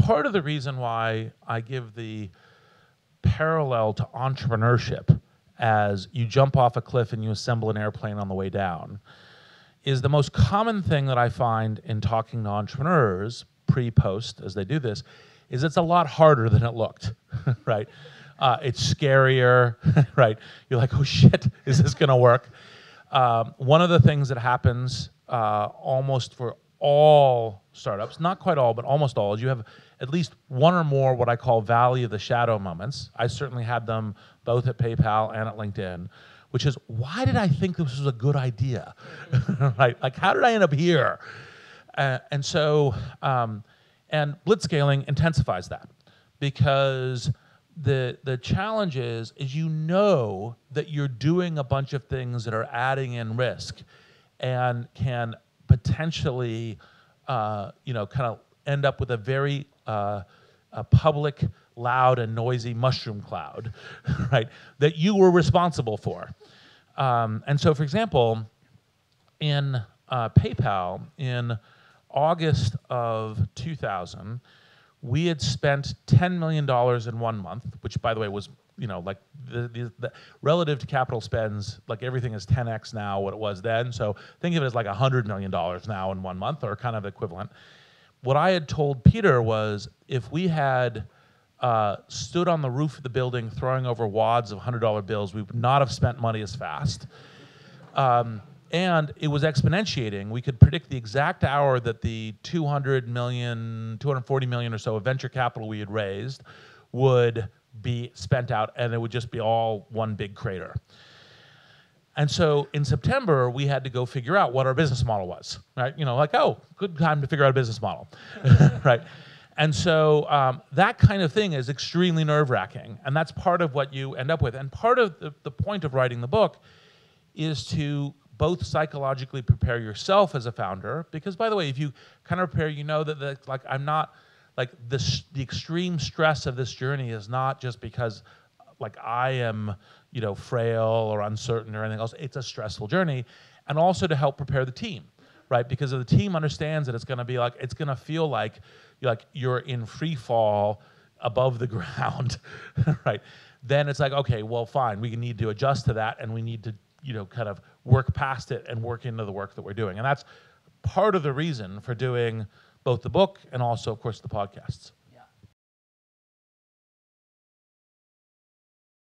part of the reason why I give the parallel to entrepreneurship as you jump off a cliff and you assemble an airplane on the way down is the most common thing that I find in talking to entrepreneurs, pre-post, as they do this, is it's a lot harder than it looked, right? It's scarier, right? You're like, oh shit, is this gonna work? One of the things that happens almost for all startups, not quite all, but almost all, is you have at least one or more what I call valley of the shadow moments. I certainly had them both at PayPal and at LinkedIn, which is, why did I think this was a good idea? Right? Like, how did I end up here? And blitzscaling intensifies that, because the challenge is you know that you're doing a bunch of things that are adding in risk and can potentially kind of end up with a very a public, loud, and noisy mushroom cloud, right, that you were responsible for. And so, for example, in PayPal, in August of 2000, we had spent $10 million in 1 month, which, by the way, was, like the relative to capital spends, like everything is 10x now what it was then. So think of it as like $100 million now in 1 month, or kind of equivalent. What I had told Peter was, if we had stood on the roof of the building throwing over wads of $100 bills, we would not have spent money as fast. And it was exponentiating. We could predict the exact hour that the 240 million or so of venture capital we had raised would be spent out, and it would just be all one big crater. And so in September, we had to go figure out what our business model was, right? Like, oh, good time to figure out a business model, right? And so that kind of thing is extremely nerve-wracking, and that's part of what you end up with. And part of the point of writing the book is to both psychologically prepare yourself as a founder, because, by the way, if you kind of prepare, that like, I'm not, like, the extreme stress of this journey is not just because, like, I am, frail or uncertain or anything else. It's a stressful journey. And also to help prepare the team, right? Because if the team understands that it's going to be like, it's going to feel like you're in free fall above the ground, right? Then it's like, okay, well, fine, we need to adjust to that, and we need to, kind of work past it and work into the work that we're doing. And that's part of the reason for doing both the book and also, of course, the podcasts.